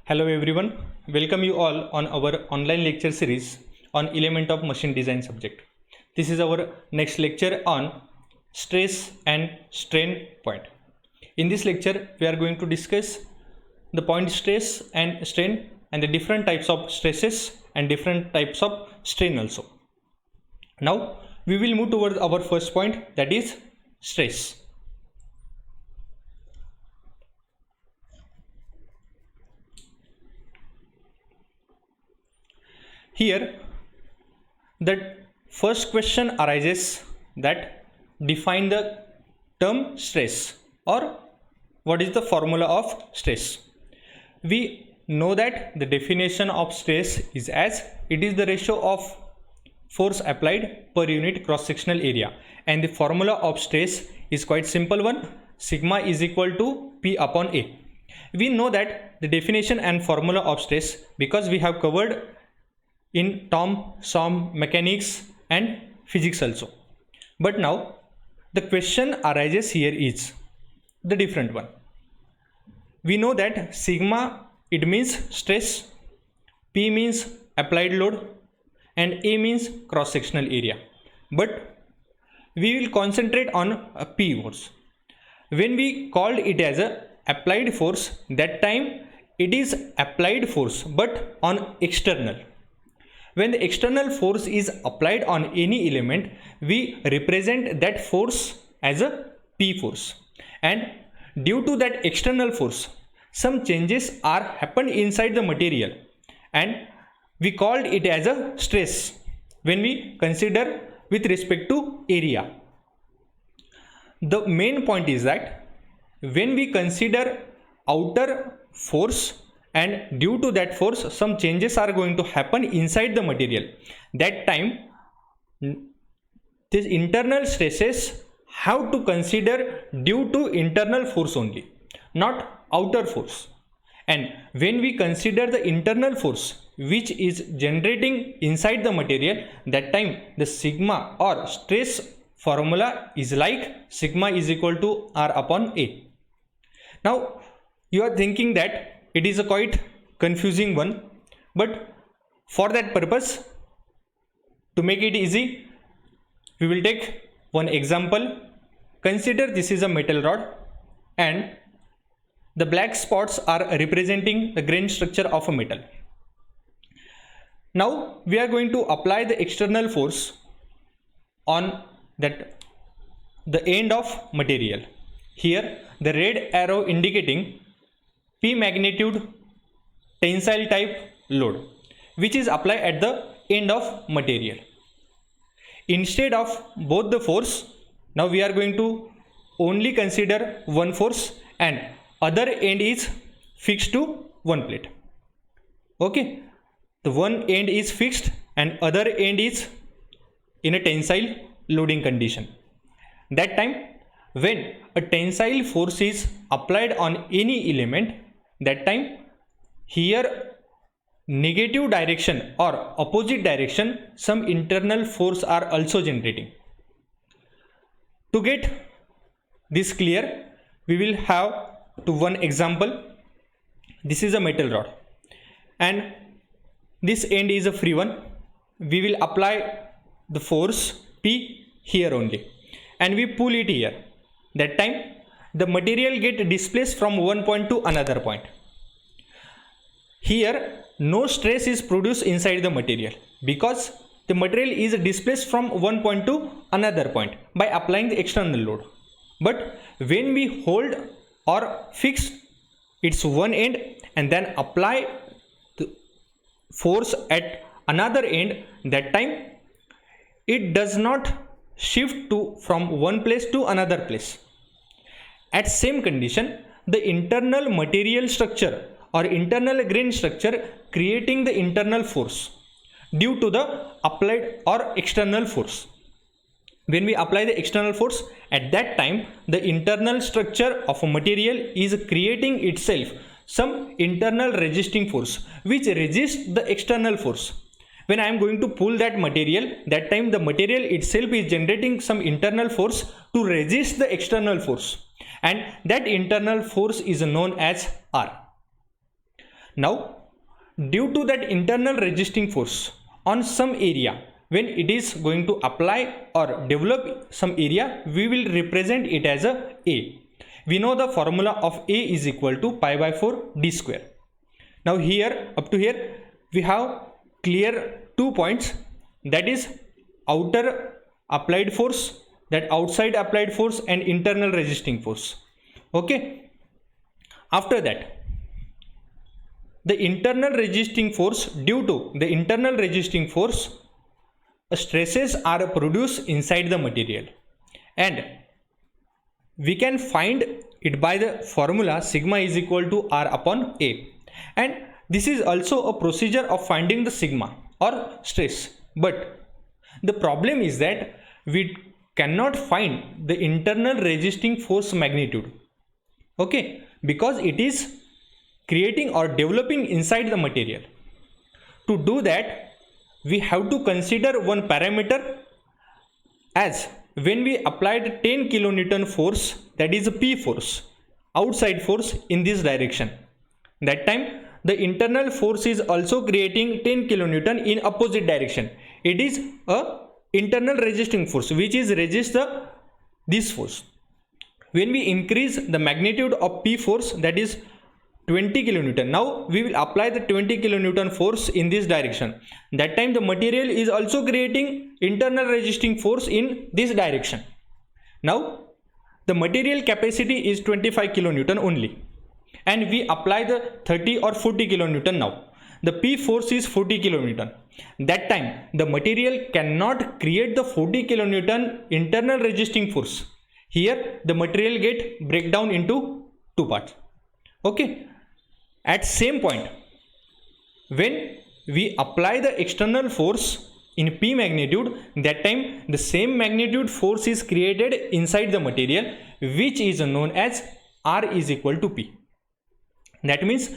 Hello everyone, welcome you all on our online lecture series on element of machine design subject. This is our next lecture on stress and strain point. In this lecture, we are going to discuss the point stress and strain and the different types of stresses and different types of strain also. Now, we will move towards our first point, that is stress. Here, the first question arises that define the term stress or what is the formula of stress. We know that the definition of stress is as it is the ratio of force applied per unit cross-sectional area, and the formula of stress is quite simple one, sigma is equal to P upon A. We know that the definition and formula of stress because we have covered in Tom, SOM, mechanics and physics also. But now the question arises here is the different one. We know that sigma, it means stress, P means applied load and A means cross-sectional area. But we will concentrate on a P force. When we called it as a applied force, that time it is applied force but on external. When the external force is applied on any element, we represent that force as a P force. And due to that external force, some changes are happened inside the material and we called it as a stress when we consider with respect to area. The main point is that when we consider outer force and due to that force some changes are going to happen inside the material, that time these internal stresses have to consider due to internal force only, not outer force. And when we consider the internal force which is generating inside the material, that time the sigma or stress formula is like sigma is equal to R upon A. Now you are thinking that it is a quite confusing one, but for that purpose, to make it easy, we will take one example. Consider this is a metal rod and the black spots are representing the grain structure of a metal. Now we are going to apply the external force on that the end of material. Here the red arrow indicating P magnitude tensile type load which is applied at the end of material. Instead of both the force, now we are going to only consider one force and other end is fixed to one plate. Okay, the one end is fixed and other end is in a tensile loading condition. That time when a tensile force is applied on any element, that time here negative direction or opposite direction some internal force are also generating. To get this clear, we will have to one example. This is a metal rod and this end is a free one. We will apply the force P here only and we pull it here. That time the material get displaced from one point to another point. Here no stress is produced inside the material because the material is displaced from one point to another point by applying the external load. But when we hold or fix its one end and then apply the force at another end, that time it does not shift from one place to another place. At same condition, the internal material structure or internal grain structure creating the internal force due to the applied or external force. When we apply the external force, at that time the internal structure of a material is creating itself some internal resisting force which resists the external force. When I am going to pull that material, that time the material itself is generating some internal force to resist the external force, and that internal force is known as R. Now, due to that internal resisting force on some area, when it is going to apply or develop some area, we will represent it as a A. We know the formula of A is equal to pi by 4 d square. Now here, up to here, we have clear 2 points, that is outer applied force, that outside applied force, and internal resisting force. Okay. After that, the internal resisting force, due to the internal resisting force, stresses are produced inside the material, and we can find it by the formula sigma is equal to R upon A. And this is also a procedure of finding the sigma or stress, but the problem is that we cannot find the internal resisting force magnitude. Okay, because it is creating or developing inside the material. To do that, we have to consider one parameter, as when we applied 10 kilonewton force, that is a P force, outside force in this direction, that time the internal force is also creating 10 kilonewton in opposite direction. It is a internal resisting force which is resist this force. When we increase the magnitude of P force, that is 20 kilonewton, now we will apply the 20 kilonewton force in this direction. That time the material is also creating internal resisting force in this direction. Now the material capacity is 25 kilonewton only, and we apply the 30 or 40 kilonewton. Now the P force is 40 kilonewton. That time the material cannot create the 40 kilonewton internal resisting force. Here the material get break down into two parts. Okay. At same point, when we apply the external force in P magnitude, that time the same magnitude force is created inside the material, which is known as R is equal to P. That means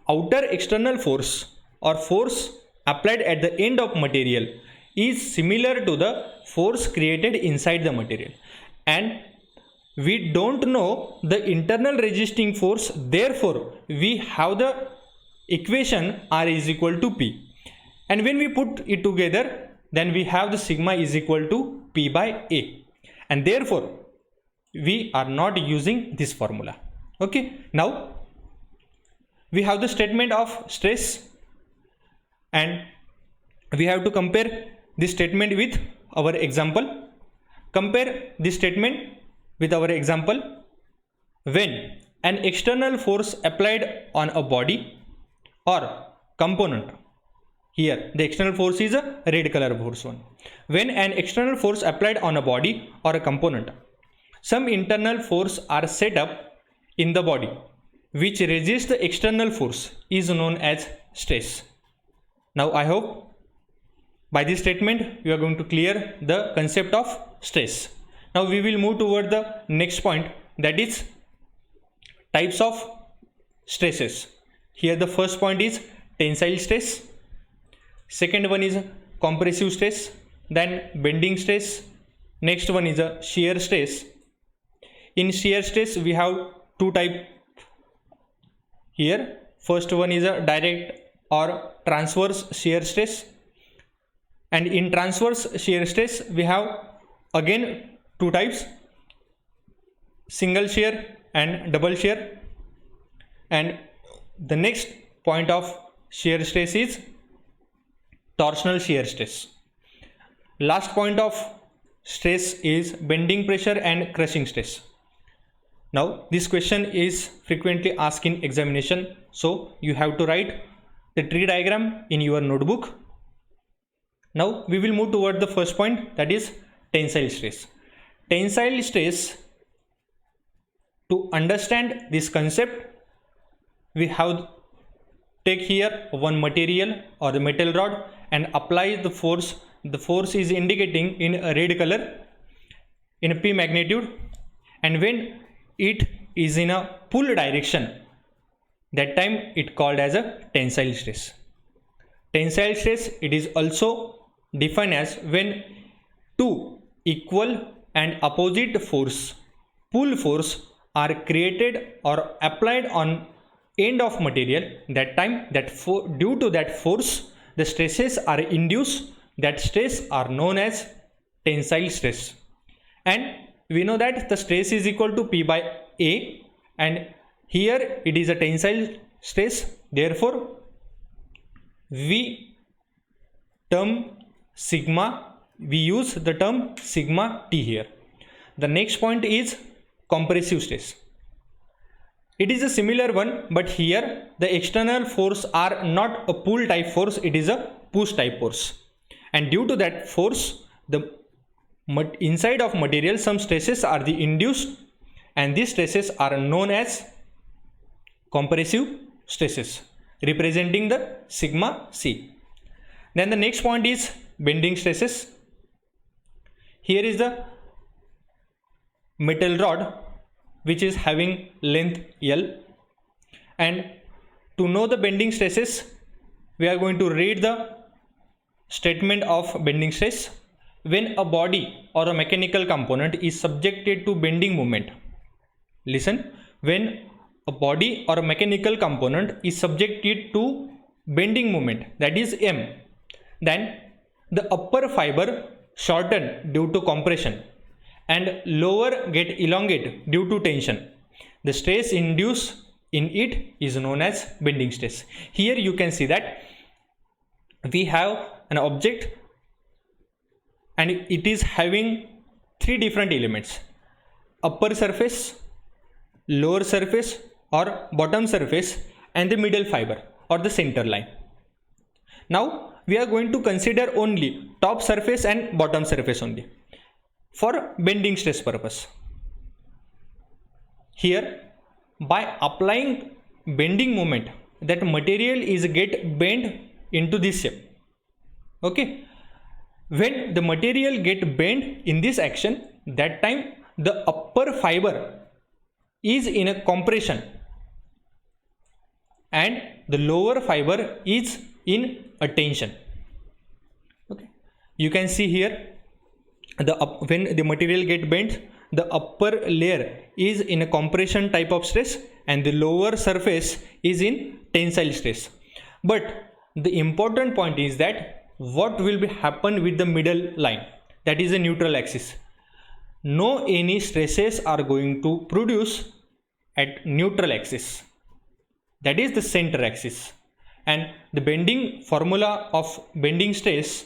outer external force or force applied at the end of material is similar to the force created inside the material, and we don't know the internal resisting force, therefore we have the equation R is equal to P, and when we put it together, then we have the sigma is equal to P by A, and therefore we are not using this formula. Okay. Now we have the statement of stress, and we have to compare this statement with our example. Compare this statement with our example. When an external force applied on a body or component, here the external force is a red color force one. When an external force applied on a body or a component, some internal force are set up in the body which resists the external force is known as stress. Now I hope by this statement you are going to clear the concept of stress. Now we will move toward the next point, that is types of stresses. Here the first point is tensile stress, second one is compressive stress, then bending stress, next one is a shear stress. In shear stress we have two types here. First one is a direct or transverse shear stress, and in transverse shear stress we have again two types, single shear and double shear. And the next point of shear stress is torsional shear stress. Last point of stress is bending pressure and crushing stress. Now this question is frequently asked in examination, so you have to write the tree diagram in your notebook. Now we will move toward the first point, that is tensile stress. Tensile stress, to understand this concept, we have take here one material or the metal rod and apply the force. The force is indicating in a red color in a P magnitude, and when it is in a pull direction, that time it called as a tensile stress. Tensile stress, it is also defined as when two equal and opposite force, pull force, are created or applied on end of material, that time due to that force the stresses are induced, that stress are known as tensile stress. And we know that the stress is equal to P by A, and here it is a tensile stress, therefore we use the term sigma T here. The next point is compressive stress. It is a similar one, but here the external force are not a pull type force, it is a push type force, and due to that force the inside of material some stresses are the induced, and these stresses are known as compressive stresses, representing the sigma C. Then the next point is bending stresses. Here is the metal rod which is having length L, and to know the bending stresses we are going to read the statement of bending stress. When a body or a mechanical component is subjected to bending moment, listen, when a body or a mechanical component is subjected to bending moment, that is M, then the upper fiber shorten due to compression and lower get elongate due to tension. The stress induced in it is known as bending stress. Here you can see that we have an object and it is having three different elements: upper surface, lower surface or bottom surface, and the middle fiber or the center line. Now we are going to consider only top surface and bottom surface only for bending stress purpose. Here, by applying bending moment, that material is get bent into this shape. Okay, when the material get bent in this action, that time the upper fiber is in a compression and the lower fiber is in a tension. Okay, you can see here when the material get bent, the upper layer is in a compression type of stress and the lower surface is in tensile stress. But the important point is that what will be happen with the middle line, that is a neutral axis. No any stresses are going to produce at neutral axis, that is the center axis, and the bending formula of bending stress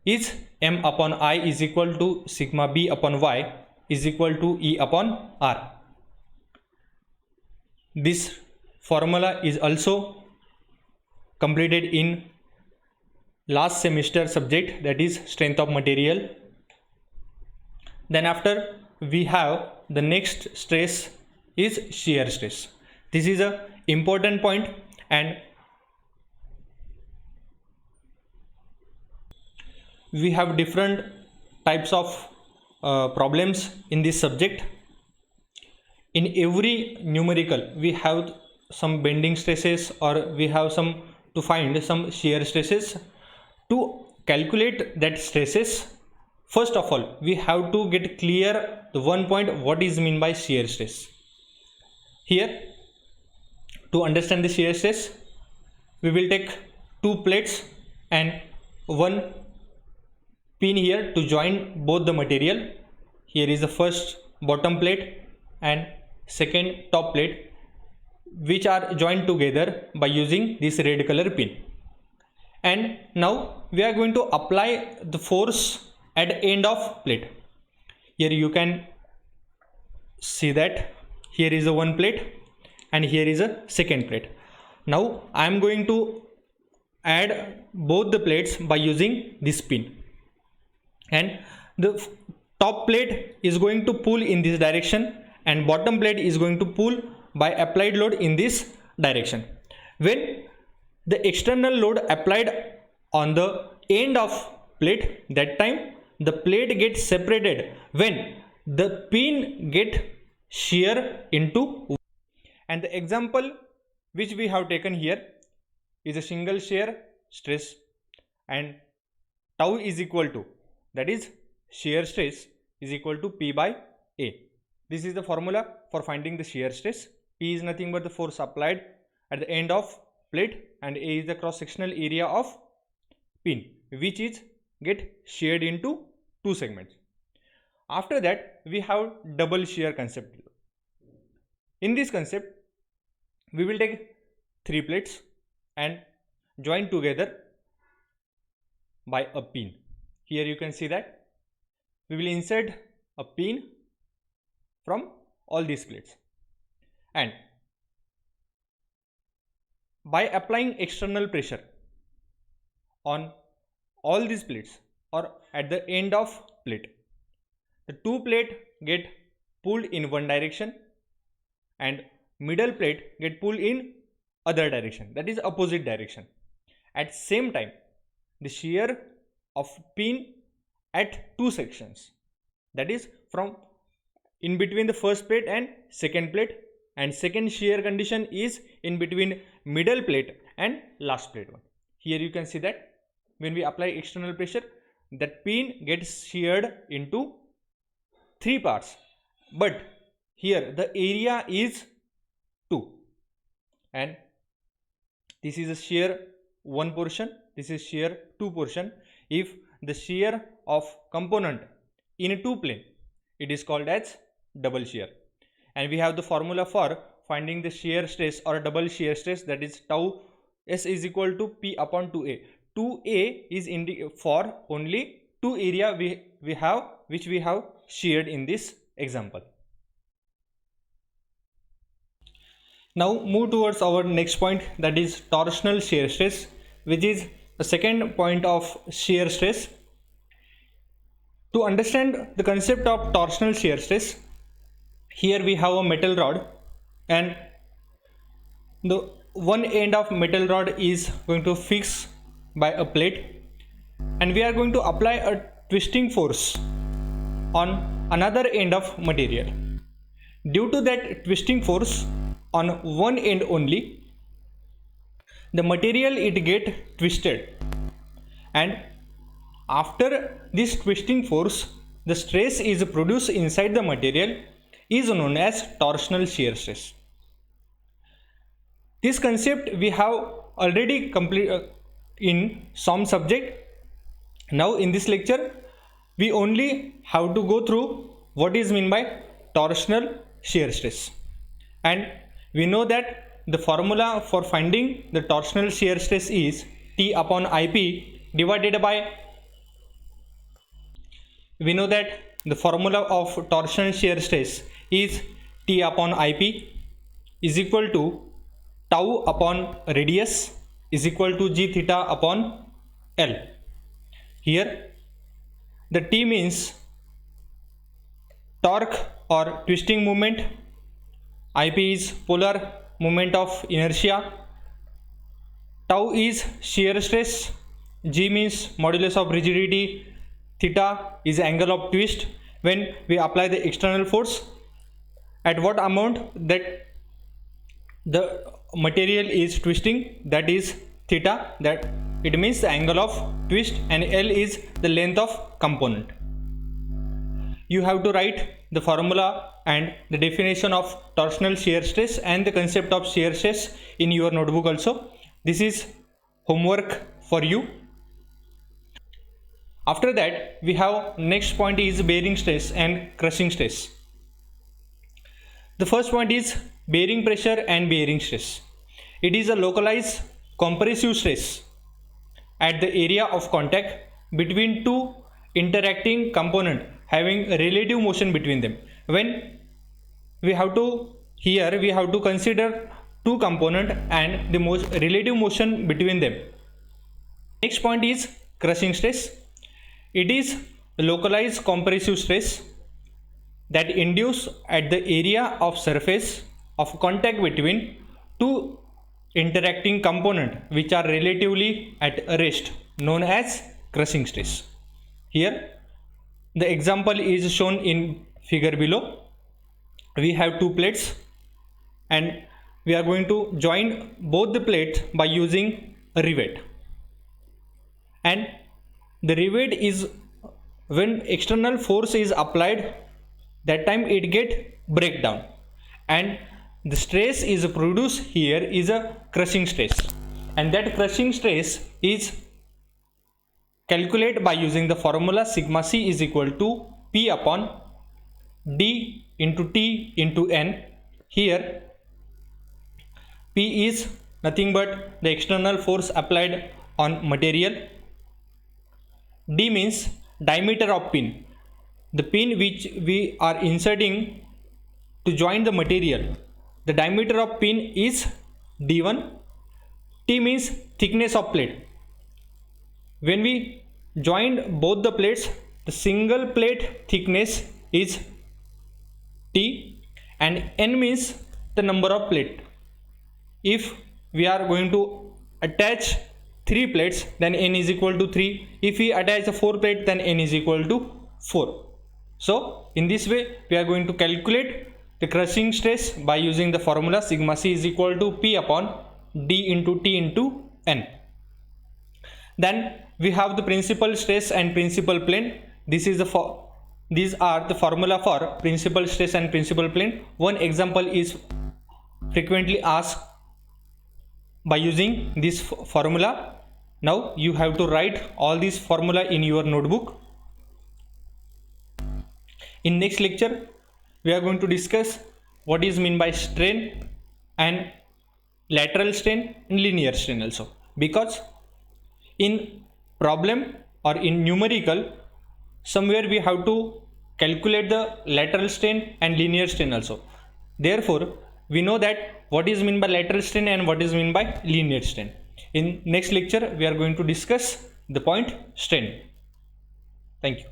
is M upon I is equal to sigma B upon Y is equal to E upon R. This formula is also completed in last semester subject, that is strength of material. Then after we have the next stress is shear stress. This is a important point, and we have different types of problems in this subject. In every numerical we have some bending stresses or we have some to find some shear stresses. To calculate that stresses, first of all we have to get clear the one point, what is mean by shear stress. Here, to understand the shear stress, we will take two plates and one pin here to join both the material. Here is the first bottom plate and second top plate, which are joined together by using this red color pin. And now we are going to apply the force at the end of plate. Here you can see that here is a one plate and here is a second plate. Now I am going to add both the plates by using this pin, and the top plate is going to pull in this direction and bottom plate is going to pull by applied load in this direction. When the external load applied on the end of plate, that time the plate gets separated when the pin get shear into. And the example which we have taken here is a single shear stress, and tau is equal to, that is shear stress is equal to P by A. This is the formula for finding the shear stress. P is nothing but the force applied at the end of plate, and A is the cross sectional area of pin, which is get sheared into two segments. After that, we have double shear concept. In this concept, we will take three plates and join together by a pin. Here you can see that we will insert a pin from all these plates, and by applying external pressure on all these plates or at the end of plate, the two plate get pulled in one direction and middle plate get pulled in other direction, that is opposite direction. At same time, the shear of pin at two sections, that is from in between the first plate and second plate, and second shear condition is in between middle plate and last plate one. Here you can see that when we apply external pressure, that pin gets sheared into three parts, but here the area is 2, and this is a shear 1 portion, this is shear 2 portion. If the shear of component in two plane, it is called as double shear, and we have the formula for finding the shear stress or double shear stress, that is tau S is equal to P upon 2A. 2A is for only two area we have which we have sheared in this example. Now move towards our next point, that is torsional shear stress, which is the second point of shear stress. To understand the concept of torsional shear stress, here we have a metal rod, and the one end of metal rod is going to fix by a plate, and we are going to apply a twisting force on another end of material. Due to that twisting force on one end only, the material it get twisted, and after this twisting force, the stress is produced inside the material is known as torsional shear stress. This concept we have already completed in some subject. Now in this lecture, we only have to go through what is meant by torsional shear stress, and we know that the formula for finding the torsional shear stress is T upon IP divided by, we know that the formula of torsional shear stress is T upon IP is equal to tau upon radius is equal to g theta upon L. Here the T means torque or twisting moment, IP is polar moment of inertia, tau is shear stress, G means modulus of rigidity, theta is angle of twist when we apply the external force, at what amount that the material is twisting, that is theta, that it means the angle of twist, and L is the length of component. You have to write the formula and the definition of torsional shear stress and the concept of shear stress in your notebook also. This is homework for you. After that, we have next point is bearing stress and crushing stress. The first point is bearing pressure and bearing stress. It is a localized compressive stress at the area of contact between two interacting components having relative motion between them. When we have to, here we have to consider two components and the relative motion between them. Next point is crushing stress. It is localized compressive stress that induce at the area of surface of contact between two interacting components which are relatively at rest, known as crushing stress. Here the example is shown in figure below. We have two plates and we are going to join both the plates by using a rivet, and the rivet is, when external force is applied, that time it get break down, and the stress is produced here is a crushing stress, and that crushing stress is calculated by using the formula sigma c is equal to P upon d into T into N. Here P is nothing but the external force applied on material. D means diameter of pin, the pin which we are inserting to join the material. The diameter of pin is D1. T means thickness of plate. When we joined both the plates, the single plate thickness is T, and N means the number of plate. If we are going to attach 3 plates, then N is equal to 3. If we attach a 4 plate, then N is equal to 4. So in this way we are going to calculate the crushing stress by using the formula sigma c is equal to P upon d into T into N. Then we have the principal stress and principal plane. These are the formula for principal stress and principal plane. One example is frequently asked by using this formula. Now you have to write all these formula in your notebook. In next lecture we are going to discuss what is meant by strain and lateral strain and linear strain also, because in problem or in numerical somewhere we have to calculate the lateral strain and linear strain also. Therefore we know that what is meant by lateral strain and what is meant by linear strain. In next lecture we are going to discuss the point strain. Thank you.